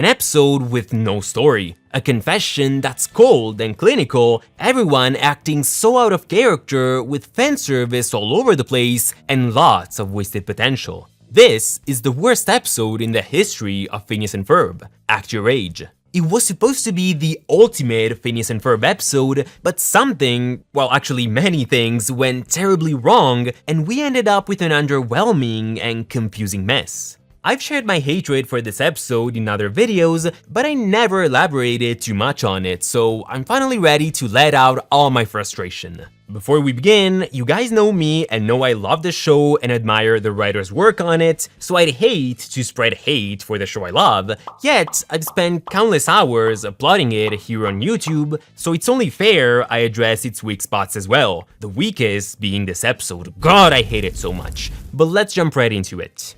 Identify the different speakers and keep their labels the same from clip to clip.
Speaker 1: An episode with no story. A confession that's cold and clinical, everyone acting so out of character with fan service all over the place and lots of wasted potential. This is the worst episode in the history of Phineas and Ferb. Act your age. It was supposed to be the ultimate Phineas and Ferb episode, but something, well actually many things, went terribly wrong and we ended up with an underwhelming and confusing mess. I've shared my hatred for this episode in other videos, but I never elaborated too much on it, so I'm finally ready to let out all my frustration. Before we begin, you guys know me and know I love the show and admire the writer's work on it, so I'd hate to spread hate for the show I love, yet I've spent countless hours applauding it here on YouTube, so it's only fair I address its weak spots as well, the weakest being this episode. God, I hate it so much. But let's jump right into it.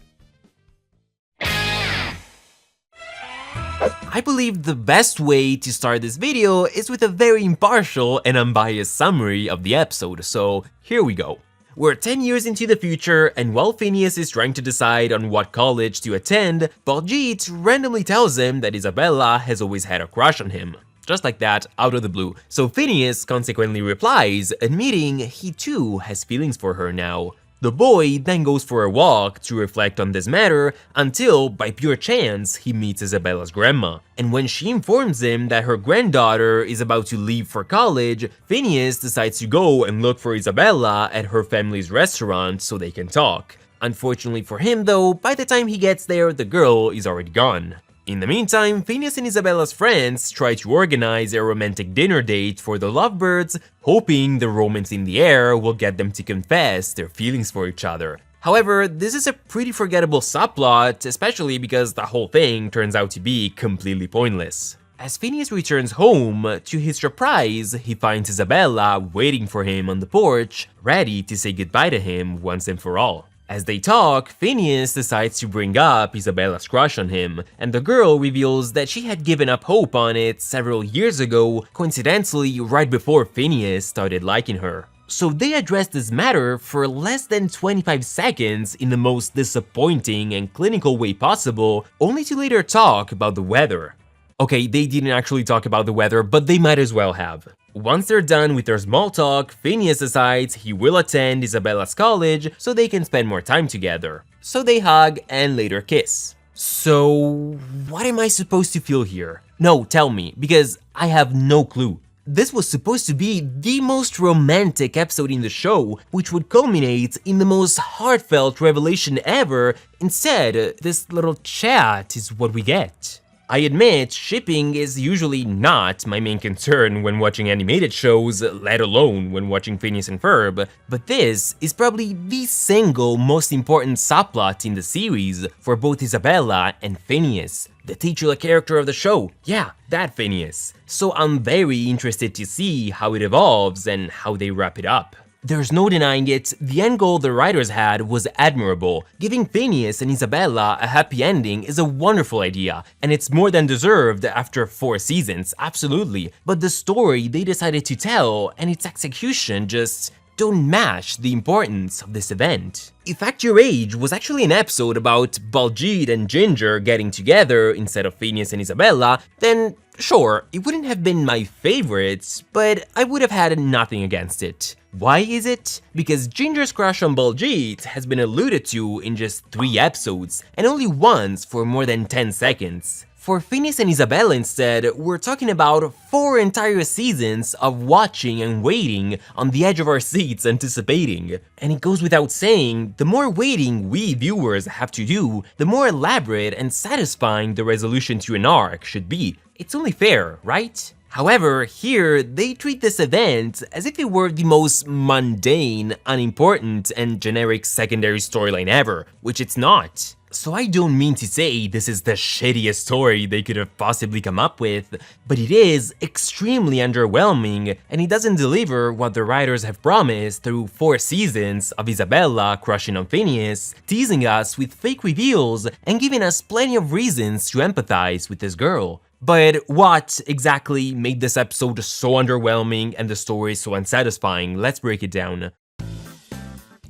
Speaker 1: I believe the best way to start this video is with a very impartial and unbiased summary of the episode, so here we go. We're 10 years into the future, and while Phineas is trying to decide on what college to attend, Baljeet randomly tells him that Isabella has always had a crush on him. Just like that, out of the blue. So Phineas consequently replies, admitting he too has feelings for her now. The boy then goes for a walk to reflect on this matter until, by pure chance, he meets Isabella's grandma. And when she informs him that her granddaughter is about to leave for college, Phineas decides to go and look for Isabella at her family's restaurant so they can talk. Unfortunately for him though, by the time he gets there, the girl is already gone. In the meantime, Phineas and Isabella's friends try to organize a romantic dinner date for the lovebirds, hoping the romance in the air will get them to confess their feelings for each other. However, this is a pretty forgettable subplot, especially because the whole thing turns out to be completely pointless. As Phineas returns home, to his surprise, he finds Isabella waiting for him on the porch, ready to say goodbye to him once and for all. As they talk, Phineas decides to bring up Isabella's crush on him, and the girl reveals that she had given up hope on it several years ago, coincidentally right before Phineas started liking her. So they address this matter for less than 25 seconds in the most disappointing and clinical way possible, only to later talk about the weather. Okay, they didn't actually talk about the weather, but they might as well have. Once they're done with their small talk, Phineas decides he will attend Isabella's college so they can spend more time together. So they hug and later kiss. So, what am I supposed to feel here? No, tell me, because I have no clue. This was supposed to be the most romantic episode in the show, which would culminate in the most heartfelt revelation ever. Instead, this little chat is what we get. I admit, shipping is usually not my main concern when watching animated shows, let alone when watching Phineas and Ferb, but this is probably the single most important subplot in the series for both Isabella and Phineas, the titular character of the show. Yeah, that Phineas. So I'm very interested to see how it evolves and how they wrap it up. There's no denying it, the end goal the writers had was admirable. Giving Phineas and Isabella a happy ending is a wonderful idea, and it's more than deserved after 4 seasons, absolutely. But the story they decided to tell and its execution just don't match the importance of this event. If Act Your Age was actually an episode about Baljeet and Ginger getting together instead of Phineas and Isabella, then sure, it wouldn't have been my favorite, but I would have had nothing against it. Why is it? Because Ginger's crush on Baljeet has been alluded to in just 3 episodes, and only once for more than 10 seconds. For Phineas and Isabella instead, we're talking about 4 entire seasons of watching and waiting on the edge of our seats anticipating. And it goes without saying, the more waiting we viewers have to do, the more elaborate and satisfying the resolution to an arc should be. It's only fair, right? However, here, they treat this event as if it were the most mundane, unimportant, and generic secondary storyline ever, which it's not. So I don't mean to say this is the shittiest story they could have possibly come up with, but it is extremely underwhelming, and it doesn't deliver what the writers have promised through 4 seasons of Isabella crushing on Phineas, teasing us with fake reveals, and giving us plenty of reasons to empathize with this girl. But what exactly made this episode so underwhelming and the story so unsatisfying? Let's break it down.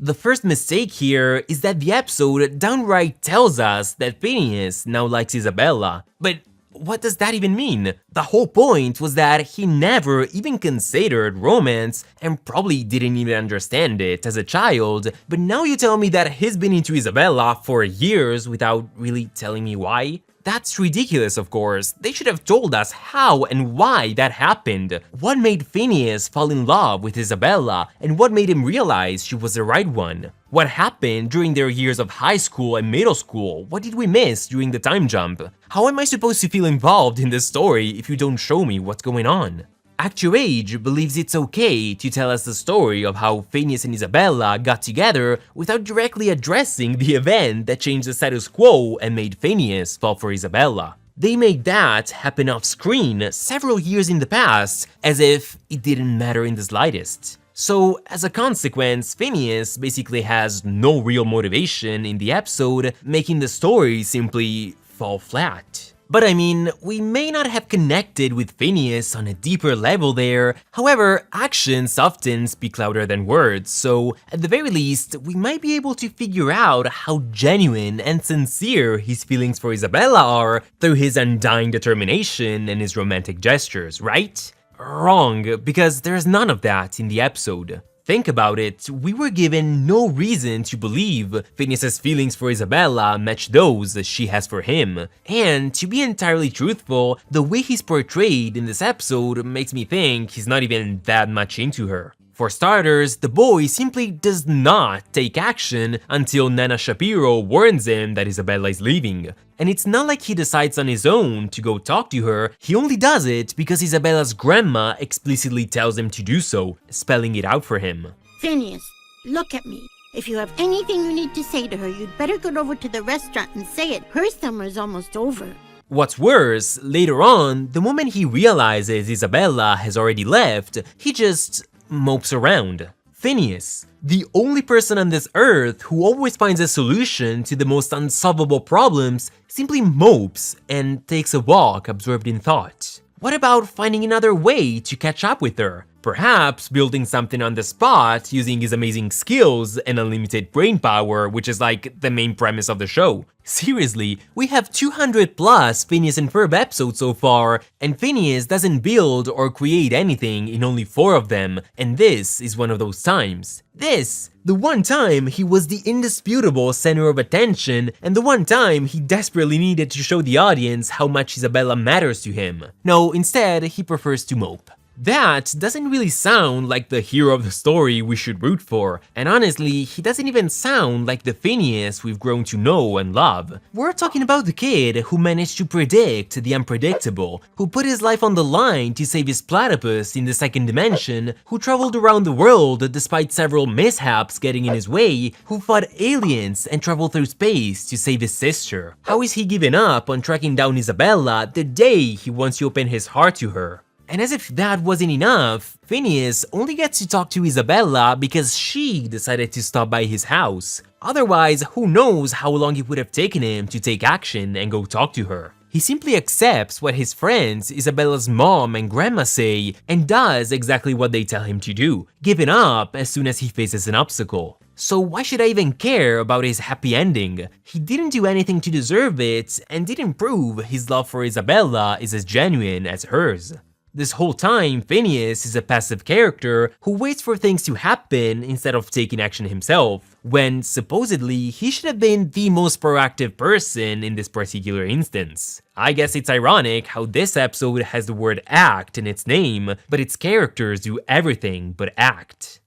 Speaker 1: The first mistake here is that the episode downright tells us that Phineas now likes Isabella. But what does that even mean? The whole point was that he never even considered romance and probably didn't even understand it as a child, but now you tell me that he's been into Isabella for years without really telling me why? That's ridiculous, of course. They should have told us how and why that happened. What made Phineas fall in love with Isabella, and what made him realize she was the right one? What happened during their years of high school and middle school? What did we miss during the time jump? How am I supposed to feel involved in this story if you don't show me what's going on? Act Your Age believes it's okay to tell us the story of how Phineas and Isabella got together without directly addressing the event that changed the status quo and made Phineas fall for Isabella. They make that happen off-screen several years in the past, as if it didn't matter in the slightest. So, as a consequence, Phineas basically has no real motivation in the episode, making the story simply fall flat. But I mean, we may not have connected with Phineas on a deeper level there, however, actions often speak louder than words, so at the very least, we might be able to figure out how genuine and sincere his feelings for Isabella are through his undying determination and his romantic gestures, right? Wrong, because there's none of that in the episode. Think about it, we were given no reason to believe Phineas's feelings for Isabella match those she has for him. And to be entirely truthful, the way he's portrayed in this episode makes me think he's not even that much into her. For starters, the boy simply does not take action until Nana Shapiro warns him that Isabella is leaving. And it's not like he decides on his own to go talk to her, he only does it because Isabella's grandma explicitly tells him to do so, spelling it out for him.
Speaker 2: Phineas, look at me. If you have anything you need to say to her, you'd better get over to the restaurant and say it. Her summer's almost over.
Speaker 1: What's worse, later on, the moment he realizes Isabella has already left, he just mopes around. Phineas, the only person on this earth who always finds a solution to the most unsolvable problems, simply mopes and takes a walk absorbed in thought. What about finding another way to catch up with her? Perhaps building something on the spot using his amazing skills and unlimited brain power, which is like the main premise of the show. Seriously, we have 200 plus Phineas and Ferb episodes so far, and Phineas doesn't build or create anything in only 4 of them, and this is one of those times. This, the one time he was the indisputable center of attention, and the one time he desperately needed to show the audience how much Isabella matters to him. No, instead, he prefers to mope. That doesn't really sound like the hero of the story we should root for, and honestly, he doesn't even sound like the Phineas we've grown to know and love. We're talking about the kid who managed to predict the unpredictable, who put his life on the line to save his platypus in the second dimension, who traveled around the world despite several mishaps getting in his way, who fought aliens and traveled through space to save his sister. How is he giving up on tracking down Isabella the day he wants to open his heart to her? And as if that wasn't enough, Phineas only gets to talk to Isabella because she decided to stop by his house. Otherwise, who knows how long it would have taken him to take action and go talk to her. He simply accepts what his friends, Isabella's mom and grandma say, and does exactly what they tell him to do, giving up as soon as he faces an obstacle. So why should I even care about his happy ending? He didn't do anything to deserve it, and didn't prove his love for Isabella is as genuine as hers. This whole time, Phineas is a passive character who waits for things to happen instead of taking action himself, when supposedly he should have been the most proactive person in this particular instance. I guess it's ironic how this episode has the word act in its name, but its characters do everything but act.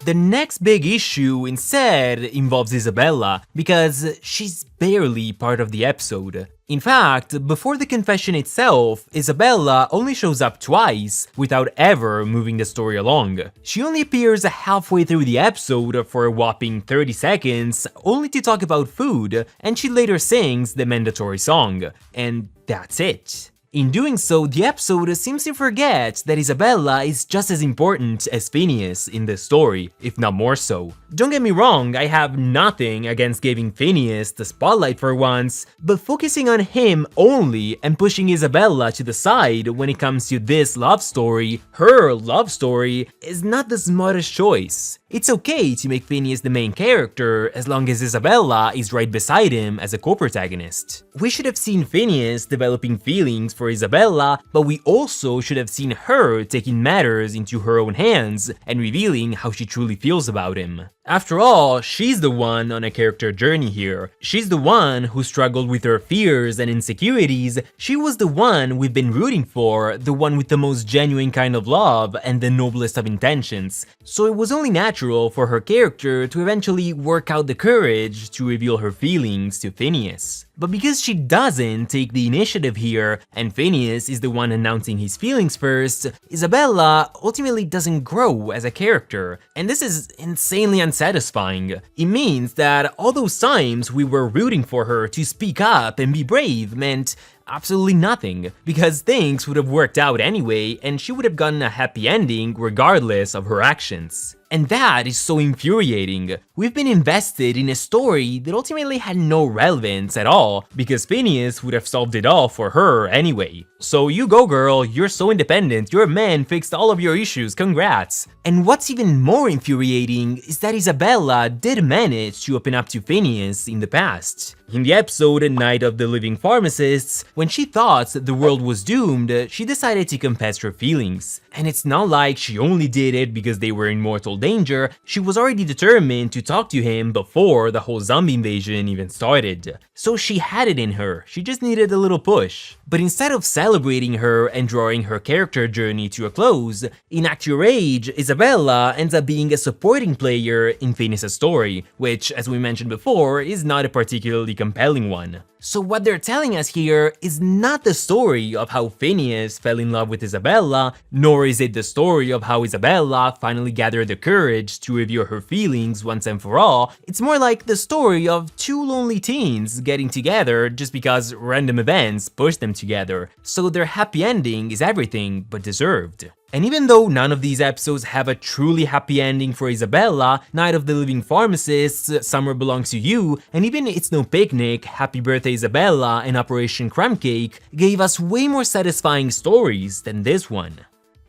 Speaker 1: The next big issue instead involves Isabella, because she's barely part of the episode. In fact, before the confession itself, Isabella only shows up twice without ever moving the story along. She only appears halfway through the episode for a whopping 30 seconds, only to talk about food, and she later sings the mandatory song. And that's it. In doing so, the episode seems to forget that Isabella is just as important as Phineas in the story, if not more so. Don't get me wrong, I have nothing against giving Phineas the spotlight for once, but focusing on him only and pushing Isabella to the side when it comes to this love story, her love story, is not the smartest choice. It's okay to make Phineas the main character as long as Isabella is right beside him as a co-protagonist. We should have seen Phineas developing feelings for Isabella, but we also should have seen her taking matters into her own hands and revealing how she truly feels about him. After all, she's the one on a character journey here. She's the one who struggled with her fears and insecurities. She was the one we've been rooting for, the one with the most genuine kind of love and the noblest of intentions. So it was only natural for her character to eventually work out the courage to reveal her feelings to Phineas. But because she doesn't take the initiative here, and Phineas is the one announcing his feelings first, Isabella ultimately doesn't grow as a character. And this is insanely unsatisfying. It means that all those times we were rooting for her to speak up and be brave meant absolutely nothing, because things would have worked out anyway and she would have gotten a happy ending regardless of her actions. And that is so infuriating. We've been invested in a story that ultimately had no relevance at all, because Phineas would have solved it all for her anyway. So you go girl, you're so independent, your man fixed all of your issues, congrats. And what's even more infuriating is that Isabella did manage to open up to Phineas in the past. In the episode Night of the Living Pharmacists, when she thought the world was doomed, she decided to confess her feelings. And it's not like she only did it because they were in mortal danger, she was already determined to talk to him before the whole zombie invasion even started. So she had it in her, she just needed a little push. But instead of celebrating her and drawing her character journey to a close, in Act Your Age, Isabella ends up being a supporting player in Phineas' story, which, as we mentioned before, is not a particularly compelling one. So what they're telling us here is not the story of how Phineas fell in love with Isabella, nor is it the story of how Isabella finally gathered the courage to reveal her feelings once and for all. It's more like the story of two lonely teens getting together just because random events pushed them together. So their happy ending is everything but deserved. And even though none of these episodes have a truly happy ending for Isabella, Night of the Living Pharmacists, Summer Belongs to You, and even It's No Picnic, Happy Birthday Isabella, and Operation Crumb Cake gave us way more satisfying stories than this one.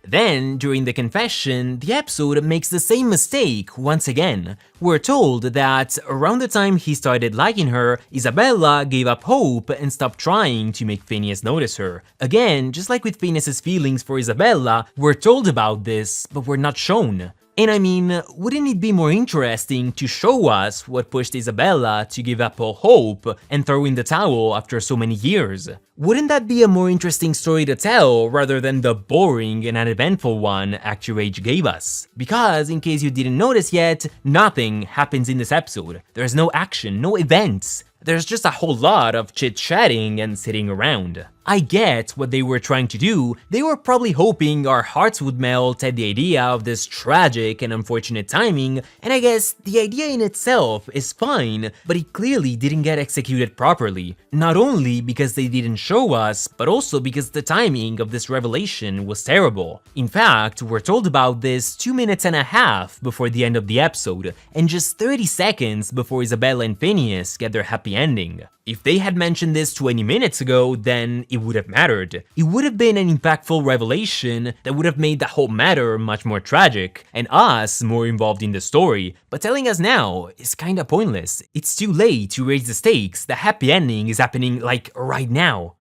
Speaker 1: Then, during the confession, the episode makes the same mistake once again. We're told that around the time he started liking her, Isabella gave up hope and stopped trying to make Phineas notice her. Again, just like with Phineas' feelings for Isabella, we're told about this, but we're not shown. And I mean, wouldn't it be more interesting to show us what pushed Isabella to give up all hope and throw in the towel after so many years? Wouldn't that be a more interesting story to tell rather than the boring and uneventful one Act Your Age gave us? Because, in case you didn't notice yet, nothing happens in this episode. There's no action, no events. There's just a whole lot of chit-chatting and sitting around. I get what they were trying to do. They were probably hoping our hearts would melt at the idea of this tragic and unfortunate timing, and I guess the idea in itself is fine, but it clearly didn't get executed properly. Not only because they didn't show us, but also because the timing of this revelation was terrible. In fact, we're told about this 2.5 minutes before the end of the episode, and just 30 seconds before Isabella and Phineas get their happy ending. If they had mentioned this 20 minutes ago, then it would have mattered. It would have been an impactful revelation that would have made the whole matter much more tragic, and us more involved in the story, but telling us now is kinda pointless. It's too late to raise the stakes, the happy ending is happening like right now.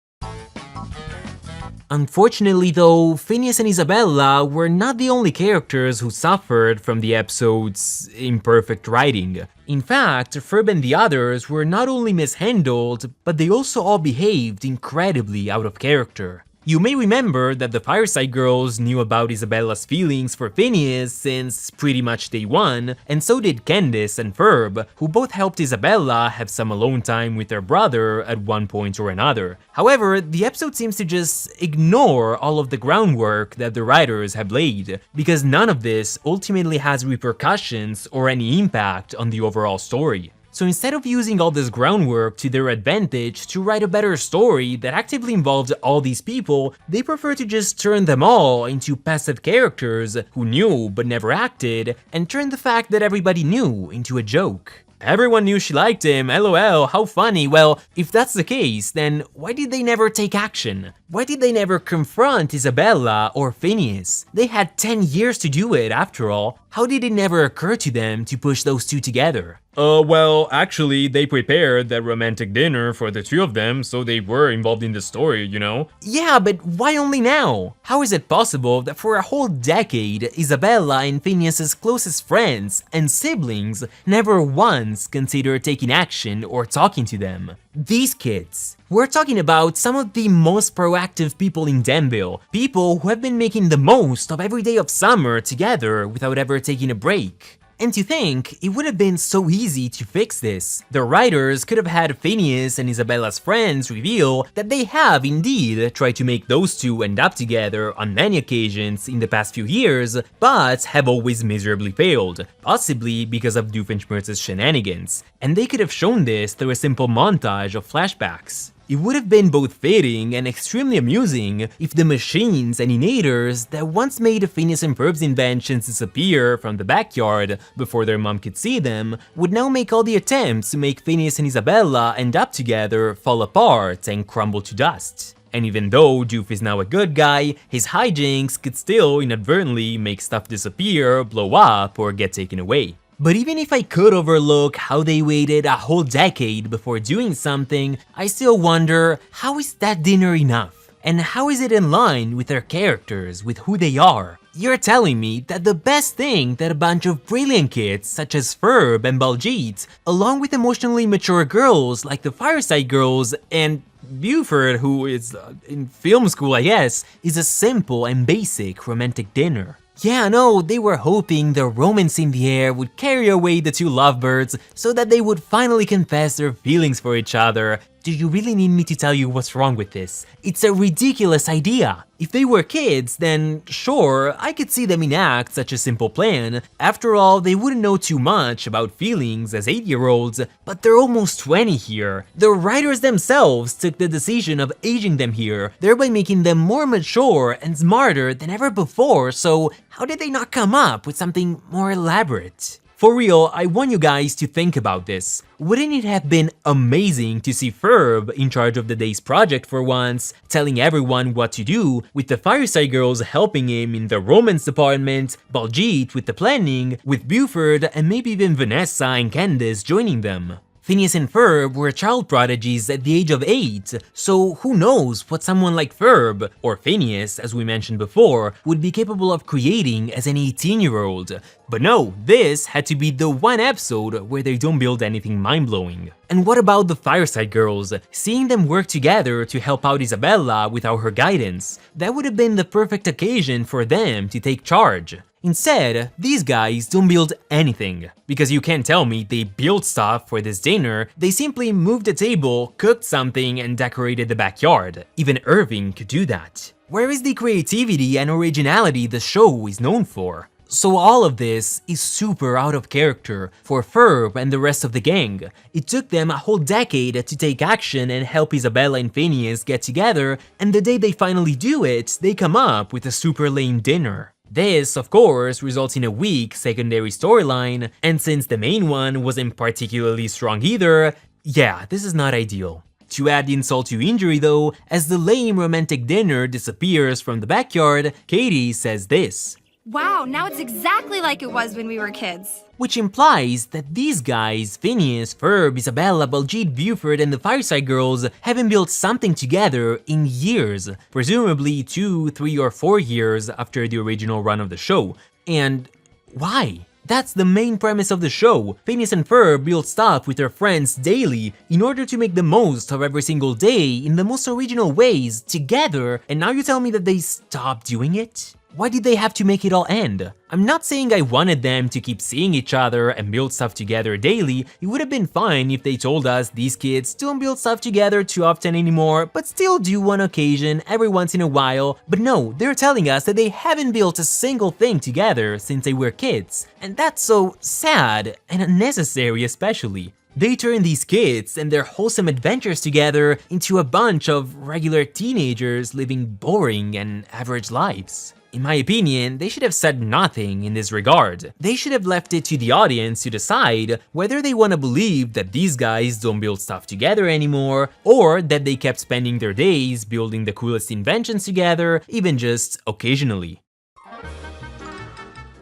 Speaker 1: Unfortunately though, Phineas and Isabella were not the only characters who suffered from the episode's imperfect writing. In fact, Ferb and the others were not only mishandled, but they also all behaved incredibly out of character. You may remember that the Fireside Girls knew about Isabella's feelings for Phineas since pretty much day one, and so did Candace and Ferb, who both helped Isabella have some alone time with their brother at one point or another. However, the episode seems to just ignore all of the groundwork that the writers have laid, because none of this ultimately has repercussions or any impact on the overall story. So instead of using all this groundwork to their advantage to write a better story that actively involved all these people, they prefer to just turn them all into passive characters who knew but never acted, and turn the fact that everybody knew into a joke. Everyone knew she liked him, lol, how funny. Well, if that's the case, then why did they never take action? Why did they never confront Isabella or Phineas? They had 10 years to do it after all. How did it never occur to them to push those two together?
Speaker 3: Well, actually, they prepared that romantic dinner for the two of them, so they were involved in the story, you know?
Speaker 1: Yeah, but why only now? How is it possible that for a whole decade, Isabella and Phineas's closest friends and siblings never once considered taking action or talking to them? These kids. We're talking about some of the most proactive people in Danville, people who have been making the most of every day of summer together without ever taking a break. And to think, it would have been so easy to fix this. The writers could have had Phineas and Isabella's friends reveal that they have indeed tried to make those two end up together on many occasions in the past few years, but have always miserably failed, possibly because of Doofenshmirtz's shenanigans. And they could have shown this through a simple montage of flashbacks. It would have been both fitting and extremely amusing if the machines and innators that once made Phineas and Ferb's inventions disappear from the backyard before their mom could see them would now make all the attempts to make Phineas and Isabella end up together fall apart and crumble to dust. And even though Doof is now a good guy, his hijinks could still inadvertently make stuff disappear, blow up, or get taken away. But even if I could overlook how they waited a whole decade before doing something, I still wonder, how is that dinner enough? And how is it in line with their characters, with who they are? You're telling me that the best thing that a bunch of brilliant kids such as Ferb and Baljeet, along with emotionally mature girls like the Fireside Girls and Buford, who is in film school I guess, is a simple and basic romantic dinner. Yeah, no, they were hoping the romance in the air would carry away the two lovebirds so that they would finally confess their feelings for each other. Do you really need me to tell you what's wrong with this? It's a ridiculous idea. If they were kids, then sure, I could see them enact such a simple plan. After all, they wouldn't know too much about feelings as 8-year-olds, but they're almost 20 here. The writers themselves took the decision of aging them here, thereby making them more mature and smarter than ever before, so how did they not come up with something more elaborate? For real, I want you guys to think about this. Wouldn't it have been amazing to see Ferb in charge of the day's project for once, telling everyone what to do, with the Fireside Girls helping him in the romance department, Baljeet with the planning, with Buford and maybe even Vanessa and Candace joining them? Phineas and Ferb were child prodigies at the age of 8, so who knows what someone like Ferb, or Phineas as we mentioned before, would be capable of creating as an 18-year-old. But no, this had to be the one episode where they don't build anything mind-blowing. And what about the Fireside Girls? Seeing them work together to help out Isabella without her guidance, that would have been the perfect occasion for them to take charge. Instead, these guys don't build anything. Because you can't tell me they built stuff for this dinner, they simply moved the table, cooked something, and decorated the backyard. Even Irving could do that. Where is the creativity and originality the show is known for? So all of this is super out of character for Ferb and the rest of the gang. It took them a whole decade to take action and help Isabella and Phineas get together, and the day they finally do it, they come up with a super lame dinner. This, of course, results in a weak secondary storyline, and since the main one wasn't particularly strong either, yeah, this is not ideal. To add insult to injury though, as the lame romantic dinner disappears from the backyard, Katie says this.
Speaker 4: Wow, now it's exactly like it was when we were kids.
Speaker 1: Which implies that these guys, Phineas, Ferb, Isabella, Baljeet, Buford, and the Fireside Girls, haven't built something together in years, presumably 2, 3, or 4 years after the original run of the show. And why? That's the main premise of the show. Phineas and Ferb build stuff with their friends daily in order to make the most of every single day in the most original ways together, and now you tell me that they stopped doing it? Why did they have to make it all end? I'm not saying I wanted them to keep seeing each other and build stuff together daily. It would have been fine if they told us these kids don't build stuff together too often anymore, but still do on occasion every once in a while. But no, they're telling us that they haven't built a single thing together since they were kids. And that's so sad and unnecessary especially. They turn these kids and their wholesome adventures together into a bunch of regular teenagers living boring and average lives. In my opinion, they should have said nothing in this regard. They should have left it to the audience to decide whether they want to believe that these guys don't build stuff together anymore, or that they kept spending their days building the coolest inventions together, even just occasionally.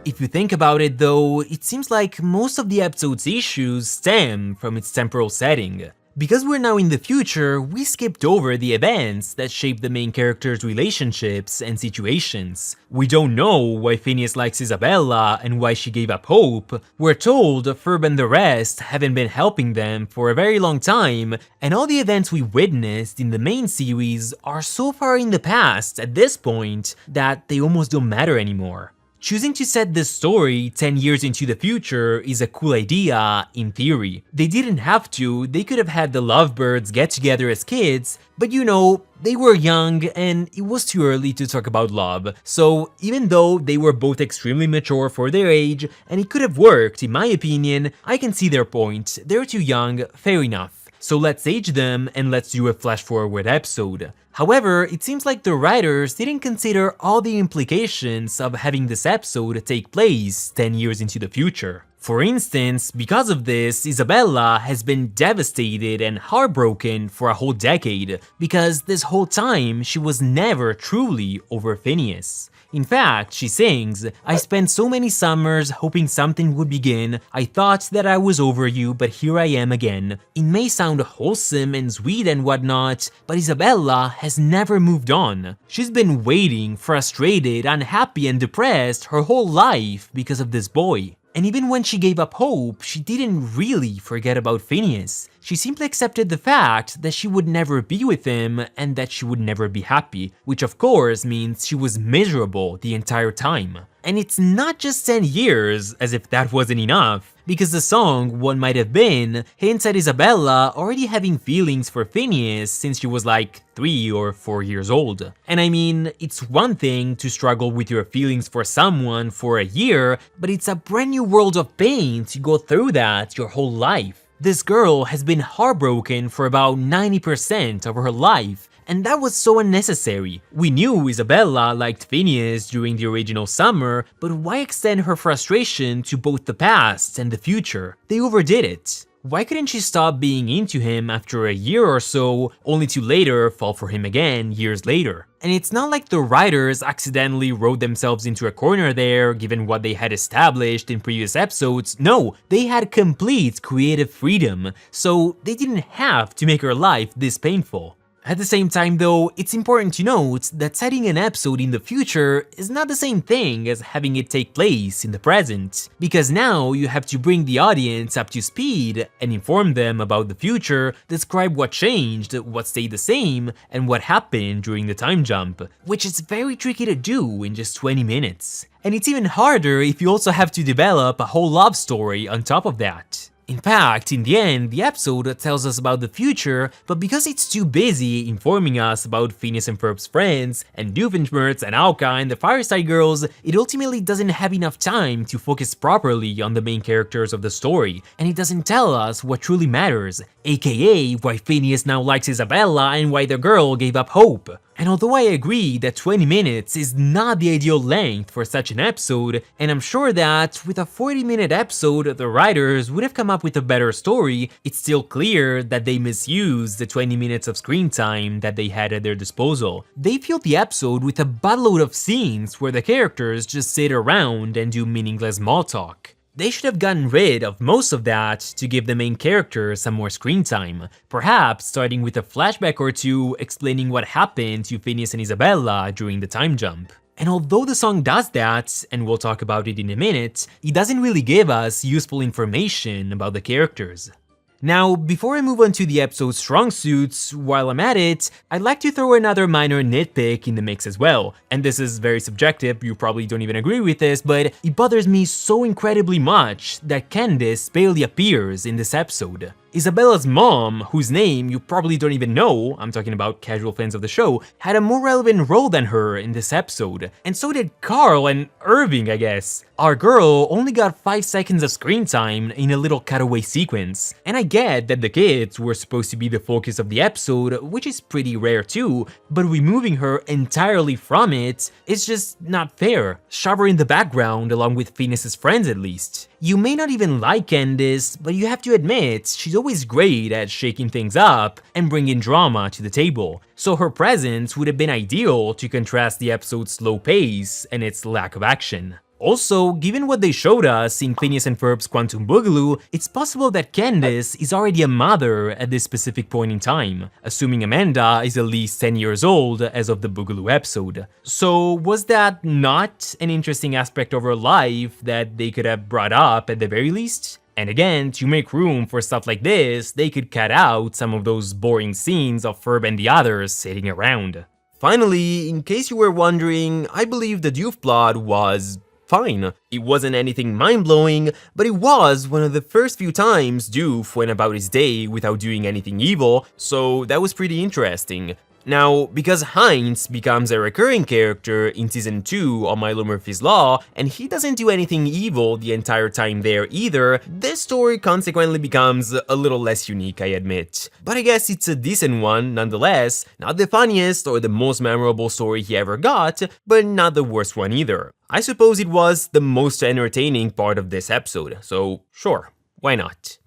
Speaker 1: If you think about it though, it seems like most of the episode's issues stem from its temporal setting. Because we're now in the future, we skipped over the events that shape the main character's relationships and situations. We don't know why Phineas likes Isabella and why she gave up hope. We're told Ferb and the rest haven't been helping them for a very long time, and all the events we witnessed in the main series are so far in the past at this point that they almost don't matter anymore. Choosing to set this story 10 years into the future is a cool idea, in theory. They didn't have to, they could have had the lovebirds get together as kids, but you know, they were young and it was too early to talk about love. So even though they were both extremely mature for their age, and it could have worked in my opinion, I can see their point. They're too young, fair enough. So let's age them and let's do a flash forward episode. However, it seems like the writers didn't consider all the implications of having this episode take place 10 years into the future. For instance, because of this, Isabella has been devastated and heartbroken for a whole decade, because this whole time she was never truly over Phineas. In fact, she sings, "I spent so many summers hoping something would begin. I thought that I was over you, but here I am again." It may sound wholesome and sweet and whatnot, but Isabella has never moved on. She's been waiting, frustrated, unhappy and depressed her whole life because of this boy. And even when she gave up hope, she didn't really forget about Phineas. She simply accepted the fact that she would never be with him and that she would never be happy, which of course means she was miserable the entire time. And it's not just 10 years, as if that wasn't enough, because the song What Might Have Been hints at Isabella already having feelings for Phineas since she was like 3 or 4 years old. And I mean, it's one thing to struggle with your feelings for someone for a year, but it's a brand new world of pain to go through that your whole life. This girl has been heartbroken for about 90% of her life, and that was so unnecessary. We knew Isabella liked Phineas during the original summer, but why extend her frustration to both the past and the future? They overdid it. Why couldn't she stop being into him after a year or so, only to later fall for him again years later? And it's not like the writers accidentally wrote themselves into a corner there, given what they had established in previous episodes. No, they had complete creative freedom, so they didn't have to make her life this painful. At the same time though, it's important to note that setting an episode in the future is not the same thing as having it take place in the present, because now you have to bring the audience up to speed and inform them about the future, describe what changed, what stayed the same, and what happened during the time jump, which is very tricky to do in just 20 minutes. And it's even harder if you also have to develop a whole love story on top of that. In fact, in the end, the episode tells us about the future, but because it's too busy informing us about Phineas and Ferb's friends, and Doofenshmirtz and Auka and the Fireside Girls, it ultimately doesn't have enough time to focus properly on the main characters of the story, and it doesn't tell us what truly matters, aka why Phineas now likes Isabella and why the girl gave up hope. And although I agree that 20 minutes is not the ideal length for such an episode, and I'm sure that with a 40-minute episode the writers would have come up with a better story, it's still clear that they misused the 20 minutes of screen time that they had at their disposal. They filled the episode with a buttload of scenes where the characters just sit around and do meaningless small talk. They should have gotten rid of most of that to give the main character some more screen time, perhaps starting with a flashback or two explaining what happened to Phineas and Isabella during the time jump. And although the song does that, and we'll talk about it in a minute, it doesn't really give us useful information about the characters. Now, before I move on to the episode's strong suits, while I'm at it, I'd like to throw another minor nitpick in the mix as well. And this is very subjective, you probably don't even agree with this, but it bothers me so incredibly much that Candace barely appears in this episode. Isabella's mom, whose name you probably don't even know, I'm talking about casual fans of the show, had a more relevant role than her in this episode. And so did Carl and Irving, I guess. Our girl only got 5 seconds of screen time in a little cutaway sequence. And I get that the kids were supposed to be the focus of the episode, which is pretty rare too, but removing her entirely from it is just not fair. Shove her in the background along with Phineas's friends at least. You may not even like Candace, but you have to admit, she's always great at shaking things up and bringing drama to the table, so her presence would have been ideal to contrast the episode's slow pace and its lack of action. Also, given what they showed us in Phineas and Ferb's Quantum Boogaloo, it's possible that Candace is already a mother at this specific point in time, assuming Amanda is at least 10 years old as of the Boogaloo episode. So was that not an interesting aspect of her life that they could have brought up at the very least? And again, to make room for stuff like this, they could cut out some of those boring scenes of Ferb and the others sitting around. Finally, in case you were wondering, I believe the Doof plot was fine. It wasn't anything mind-blowing, but it was one of the first few times Doof went about his day without doing anything evil, so that was pretty interesting. Now, because Heinz becomes a recurring character in Season 2 on Milo Murphy's Law, and he doesn't do anything evil the entire time there either, this story consequently becomes a little less unique, I admit. But I guess it's a decent one, nonetheless, not the funniest or the most memorable story he ever got, but not the worst one either. I suppose it was the most entertaining part of this episode, so sure, why not?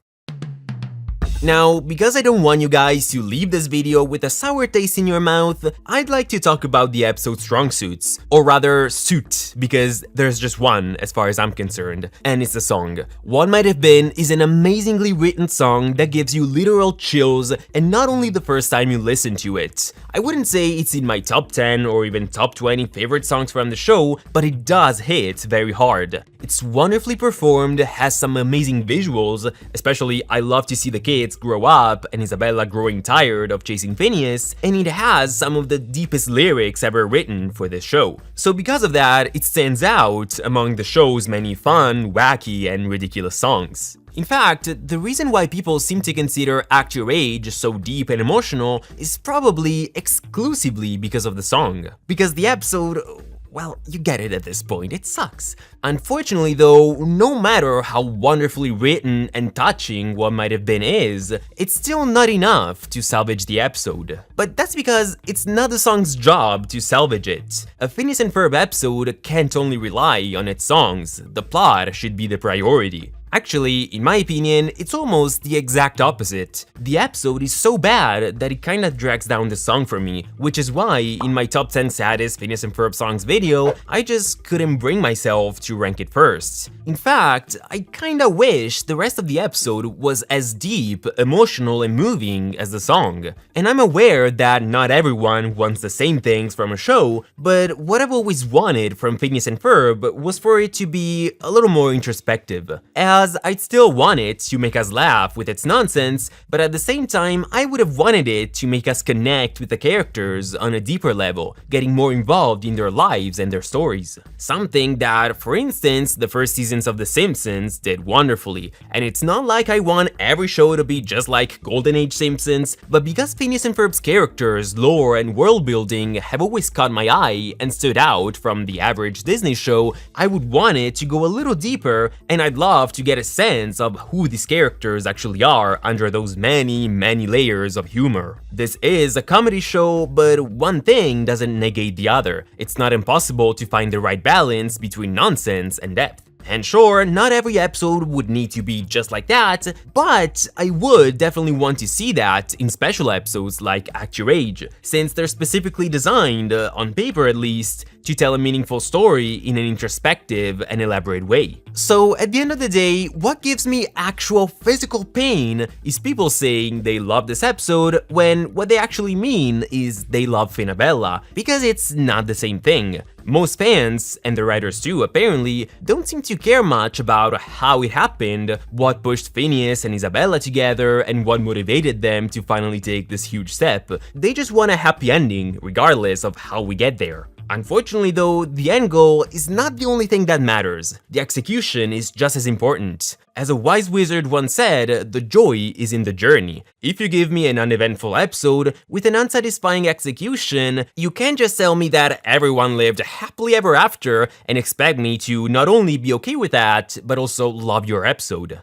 Speaker 1: Now, because I don't want you guys to leave this video with a sour taste in your mouth, I'd like to talk about the episode's strong suits, or rather suit, because there's just one as far as I'm concerned, and it's a song. What Might Have Been is an amazingly written song that gives you literal chills, and not only the first time you listen to it. I wouldn't say it's in my top 10 or even top 20 favorite songs from the show, but it does hit very hard. It's wonderfully performed, has some amazing visuals, especially I love to see the kids grow up and Isabella growing tired of chasing Phineas, and it has some of the deepest lyrics ever written for this show. So because of that, it stands out among the show's many fun, wacky, and ridiculous songs. In fact, the reason why people seem to consider Act Your Age so deep and emotional is probably exclusively because of the song. Because the episode, well, you get it at this point, it sucks. Unfortunately though, no matter how wonderfully written and touching What Might Have Been is, it's still not enough to salvage the episode. But that's because it's not the song's job to salvage it. A Phineas and Ferb episode can't only rely on its songs, the plot should be the priority. Actually, in my opinion, it's almost the exact opposite. The episode is so bad that it kinda drags down the song for me, which is why in my top 10 saddest Phineas and Ferb songs video, I just couldn't bring myself to rank it first. In fact, I kinda wish the rest of the episode was as deep, emotional, and moving as the song. And I'm aware that not everyone wants the same things from a show, but what I've always wanted from Phineas and Ferb was for it to be a little more introspective. As I'd still want it to make us laugh with its nonsense, but at the same time, I would have wanted it to make us connect with the characters on a deeper level, getting more involved in their lives and their stories. Something that, for instance, the first seasons of The Simpsons did wonderfully, and it's not like I want every show to be just like Golden Age Simpsons, but because Phineas and Ferb's characters, lore, and world building have always caught my eye and stood out from the average Disney show, I would want it to go a little deeper, and I'd love to get a sense of who these characters actually are under those many layers of humor. This is a comedy show, but one thing doesn't negate the other. It's not impossible to find the right balance between nonsense and depth. And sure, not every episode would need to be just like that, but I would definitely want to see that in special episodes like Act Your Age, since they're specifically designed, on paper at least, to tell a meaningful story in an introspective and elaborate way. So at the end of the day, what gives me actual physical pain is people saying they love this episode when what they actually mean is they love PHINABELLA, because it's not the same thing. Most fans, and the writers too apparently, don't seem to care much about how it happened, what pushed Phineas and Isabella together, and what motivated them to finally take this huge step. They just want a happy ending, regardless of how we get there. Unfortunately though, the end goal is not the only thing that matters. The execution is just as important. As a wise wizard once said, the joy is in the journey. If you give me an uneventful episode with an unsatisfying execution, you can't just tell me that everyone lived happily ever after and expect me to not only be okay with that, but also love your episode.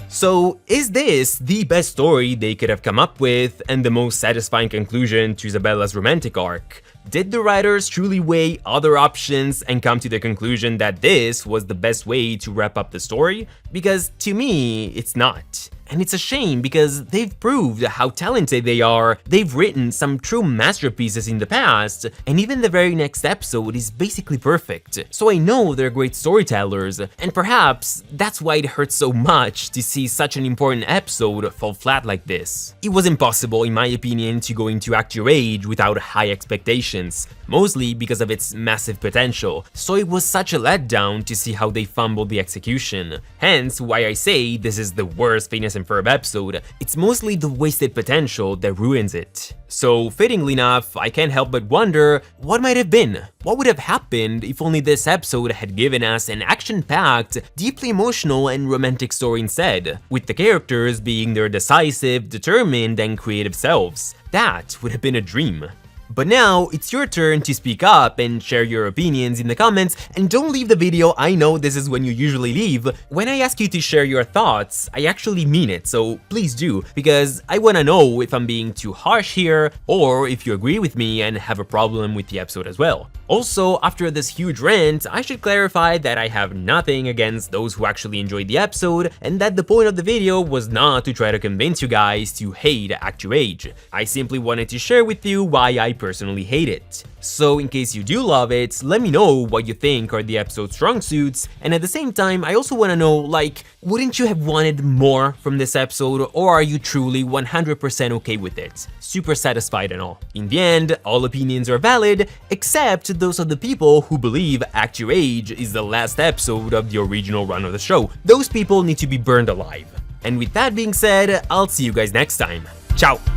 Speaker 1: So, is this the best story they could have come up with and the most satisfying conclusion to Isabella's romantic arc? Did the writers truly weigh other options and come to the conclusion that this was the best way to wrap up the story? Because to me, it's not. And it's a shame because they've proved how talented they are, they've written some true masterpieces in the past, and even the very next episode is basically perfect. So I know they're great storytellers, and perhaps that's why it hurts so much to see such an important episode fall flat like this. It was impossible, in my opinion, to go into Act Your Age without high expectations, mostly because of its massive potential, so it was such a letdown to see how they fumbled the execution. Hence why I say this is the worst Phineas and Ferb episode. It's mostly the wasted potential that ruins it. So fittingly enough, I can't help but wonder what might have been. What would have happened if only this episode had given us an action-packed, deeply emotional and romantic story instead, with the characters being their decisive, determined and creative selves. That would have been a dream. But now, it's your turn to speak up and share your opinions in the comments, and don't leave the video. I know this is when you usually leave. When I ask you to share your thoughts, I actually mean it, so please do, because I wanna know if I'm being too harsh here, or if you agree with me and have a problem with the episode as well. Also, after this huge rant, I should clarify that I have nothing against those who actually enjoyed the episode, and that the point of the video was not to try to convince you guys to hate Act Your Age. I simply wanted to share with you why I personally hate it. So in case you do love it, let me know what you think are the episode's strong suits, and at the same time I also want to know, like, wouldn't you have wanted more from this episode, or are you truly 100% okay with it? Super satisfied and all. In the end, all opinions are valid, except those of the people who believe Act Your Age is the last episode of the original run of the show. Those people need to be burned alive. And with that being said, I'll see you guys next time. Ciao!